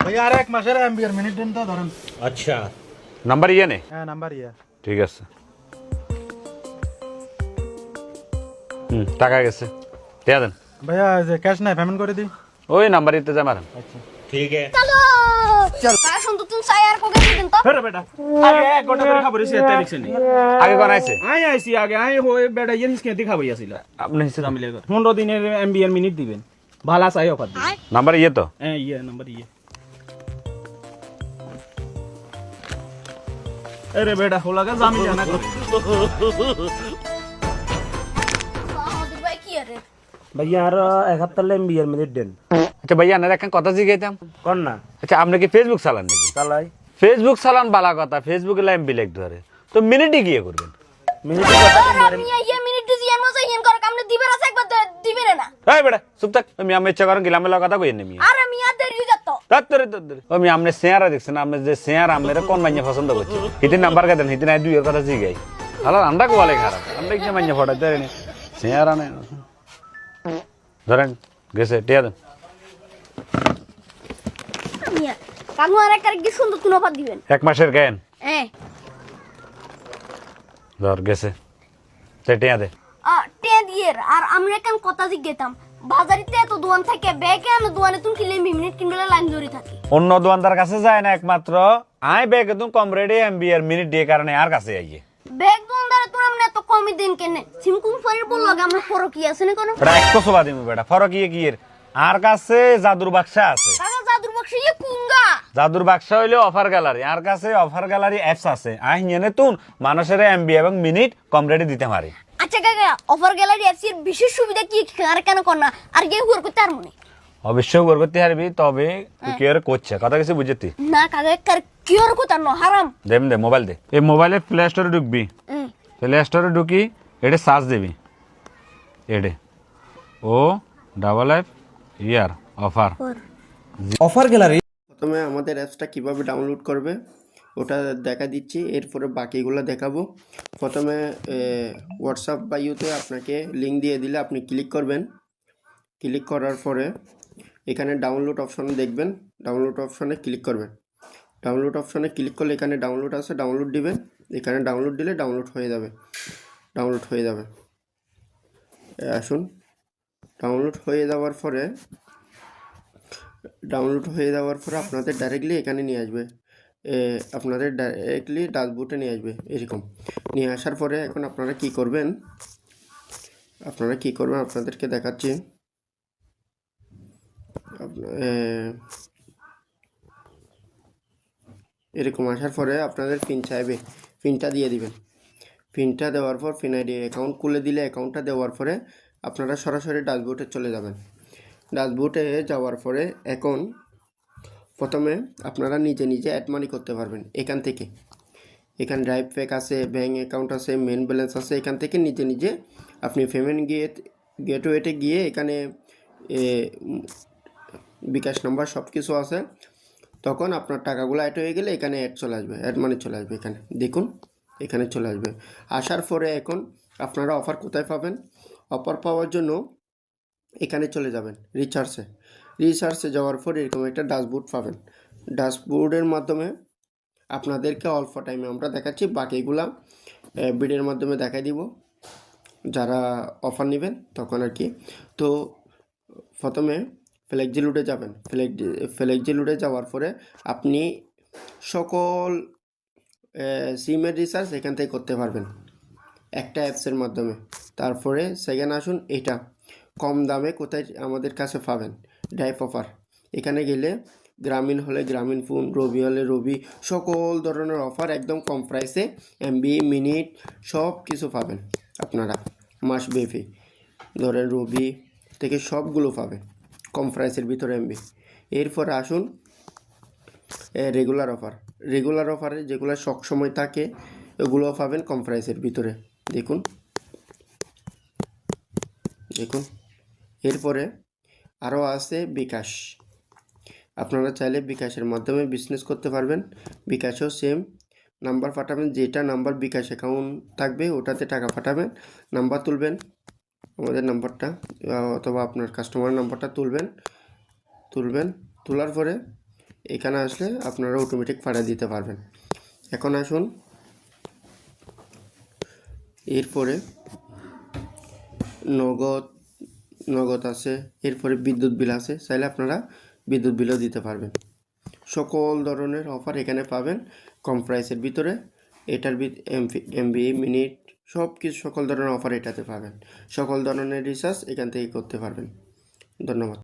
ভাইয়া আর এক মাসের এমবিআর মিনিট দেন তো ধরেন। আচ্ছা, নাম্বার ইয়ে নে। হ্যাঁ নাম্বার ইয়া। ঠিক আছে, টাকা গেছে, দেয়া দেন। ভাইয়া যে ক্যাশ নাই পেমেন্ট করে দিই। ওই নাম্বার ইতে যা মারেন। আচ্ছা ঠিক আছে। চলো কার শুন তো তুমি সায়ার কোকে দিন তো ফের বেটা আগে এক ঘন্টা করে খাবার এসে এতে লিখছেন আগে কোন আইছে? আই আইছি আগে আই হয়ে বেটা ইয়ে হিসকে খাবাই আসিল আপনি হিসেবে মিলে 15 দিনের এমবিআর মিনিট দিবেন ভালা চাই অফার দিবেন নাম্বার ইয়ে তো? হ্যাঁ ইয়ে নাম্বার ইয়ে আরে বেটা হোলাগা জামি জানা করে আমাদের ভাই কি আরে भैया यार एक हफ्ता ले एमबीआर मिनट देन আচ্ছা ভাইয়া আপনার একটা কথা জিজ্ঞাইতাম। कौन ना আচ্ছা আপনি কি ফেসবুক চালান নাকি? চালাই ফেসবুক চালান বালা কথা, ফেসবুকে এমবি লেখ ধরে, তো মিনিটে গিয়ে করবেন? मिनट আর আমি ইয়ে মিনিট দিছি এর মধ্যে ইয়েন করে কামনে দিবে আছে একবার দিবে না এই বেটা চুপ থাক, আমি আমি ইচ্ছা করেন গেলাম কথা কই নেমি আর আমি আর দেরি যাতো তাড়াতাড়ি তাড়াতাড়ি। আমি আমনে শেয়ারা দেখছেন, আপনি যে শেয়ার আমের কোন মাইনে পছন্দ করছে, হিতিন নাম্বার কা দেন, হিতিন আই দুইয়ের কথা জিগাই। আলা আমরা কোয়ালে খারাপ, আমরা কি মাইনে ফটাইতে রে শেয়ার আনে ধরেন গেছে টিয়া দেন। আমি কানু আর এক কি সুন্দর তুন অফার দিবেন এক মাসের জ্ঞান হ্যাঁ ধর গেছে টিয়া দে। টে দিয়ে আর আমরা কেন কথা জিজ্ঞেতাম বাজারিতে এত দোকান থাকে ব্যাগে আনো দোকানে তুমি কিলে মিনিট কিনবেলা লাইন ধরে থাকে অন্য দোকানদার কাছে যায় না, একমাত্র আই ব্যাগ তুমি কম রেডি এমবিআর মিনিট দিয়ে কারণে আর কাছে আইয়ে ব্যাগ দোকানদার তোর আমরা এত কমই দিন কেনে সিমকুম ফরির বল লাগে আমরা ফরক কি আছে না কোন বেটা এক কসবা দিমু বেটা, ফরক ইয়ে কি এর আর কাছে জাদুর বাক্সা আছে। কাকা জাদুর বাক্স ইয়ে কুঙ্গা জাদুর বাক্সা হইলে অফার গ্যালারি, আর কাছে অফার গ্যালারি অ্যাপস আছে, আই নিয়ে তুন মানুষের এমবি এবং মিনিট কম রেডি দিতে পারে। আচ্ছা কাকা অফার গ্যালারি অ্যাপস এর বিশেষ সুবিধা কি আর কেন কর না আর গে হুয়ার করতে আর মনে অবশ্যই গর করতে পারবি, তবে তুই কি আর করছে কথা কিছু বুঝতি না কাকা কার কি আর করতে ন হারাম দেম দে মোবাইল দে। এই মোবাইলে প্লে স্টোরে ঢুকবি, প্লে স্টোরে ঢুকি এটা সার্চ দিবি, এডে ও double F year offer offer gallery প্রথমে আমাদের অ্যাপসটা কিভাবে ডাউনলোড করবে ওটা দেখা দিচ্ছি, এরপরে বাকিগুলো দেখাবো। প্রথমে হোয়াটসঅ্যাপ বা ইউতে আপনাকে লিঙ্ক দিয়ে দিলে আপনি ক্লিক করবেন, ক্লিক করার পরে এখানে ডাউনলোড অপশনে দেখবেন, ডাউনলোড অপশনে ক্লিক করবেন, ডাউনলোড অপশনে ক্লিক করলে এখানে ডাউনলোড আছে, ডাউনলোড দিবেন, এখানে ডাউনলোড দিলে ডাউনলোড হয়ে যাবে, ডাউনলোড হয়ে যাবে। আসুন ডাউনলোড হয়ে যাওয়ার পরে আপনাদের ডাইরেক্টলি এখানে নিয়ে আসবে, আপনাদের ডাইরেক্টলি ড্যাশবোর্ডে নিয়ে আসবে। এরকম নিয়ে আসার পরে এখন আপনারা কি করবেন আপনাদেরকে দেখাচ্ছি। এরকম আসার পরে আপনাদের পিন চাইবে, পিনটা দিয়ে দিবেন, পিনটা দেওয়ার পর পিন আইডি অ্যাকাউন্ট খুলে দিলে অ্যাকাউন্টটা দেওয়ার পরে আপনারা সরাসরি ড্যাশবোর্ডে চলে যাবেন। ড্যাশবোর্ডে যাওয়ার পরে এখন প্রথমে আপনারা নিজে নিজে অ্যাড মানি করতে পারবেন এখান থেকে, এখানে ড্রাইভ প্যাক আছে, ব্যাঙ্ক অ্যাকাউন্ট আছে, মেন ব্যালেন্স আছে, এখান থেকে নিজে নিজে আপনি পেমেন্ট গেটওয়েতে গিয়ে এখানে বিকাশ নাম্বার সব কিছু আছে, তখন আপনার টাকাগুলো অ্যাড হয়ে গেলে এখানে অ্যাড চলে আসবে, অ্যাড মানি চলে আসবে, এখানে দেখুন এখানে চলে আসবে। আসার পরে এখন আপনারা অফার কোথায় পাবেন, অফার পাওয়ার জন্য এখানে চলে যাবেন রিসার্চে যাওয়ার পর এরকম একটা ড্যাশবোর্ড পাবেন, ড্যাশবোর্ডের মাধ্যমে আপনাদেরকে অল্প টাইমে আমরা দেখাচ্ছি, বাকিগুলা ভিডিওর মাধ্যমে দেখাই দিব যারা অফার নেবেন তখন আর কি। তো প্রথমে ফ্লেক্সিলোডে যাবেন, ফ্লেক্সিলোডে যাওয়ার পরে আপনি সকল সিমের রিসার্চ এখান থেকে করতে পারবেন একটা অ্যাপসের মাধ্যমে। তারপরে সেকেন্ড আসুন এটা কম দামে কোথায় আমাদের কাছে পাবেন, ড্রাইভ অফার, এখানে গেলে গ্রামীণ হলে গ্রামীণ ফোন, রবি হলে রবি, সকল ধরনের অফার একদম কম প্রাইসে এমবি মিনিট সব কিছু পাবেন আপনারা মাসব্যাপী, ধরেন রবি থেকে সবগুলো পাবেন কম প্রাইসের ভিতরে এমবি। এরপর আসুন রেগুলার অফারে যেগুলো সবসময় থাকে ওগুলো পাবেন কম প্রাইসের ভিতরে, দেখুন। এরপরে আরও আছে বিকাশ, আপনারা চাইলে বিকাশের মাধ্যমে বিজনেস করতে পারবেন, বিকাশও সেম নাম্বার পাঠাবেন, যেটা নাম্বার বিকাশ অ্যাকাউন্ট থাকবে ওটাতে টাকা পাঠাবেন, নাম্বার তুলবেন আমাদের নাম্বারটা অথবা আপনার কাস্টমার নাম্বারটা তুলবেন, তোলার পরে এখানে আসলে আপনারা অটোমেটিক পাঠিয়ে দিতে পারবেন। এখন আসুন, এরপরে নগদ আছে, এরপরে বিদ্যুৎ বিল আছে, চাইলে আপনারা বিদ্যুৎ বিলও দিতে পারবেন। সকল ধরনের অফার এখানে পাবেন কম প্রাইসের ভিতরে। এটার এমবি মিনিট সব কিছু, সকল ধরনের অফার এটাতে পাবেন। সকল ধরনের রিচার্জ এখান থেকে করতে পারবেন। ধন্যবাদ।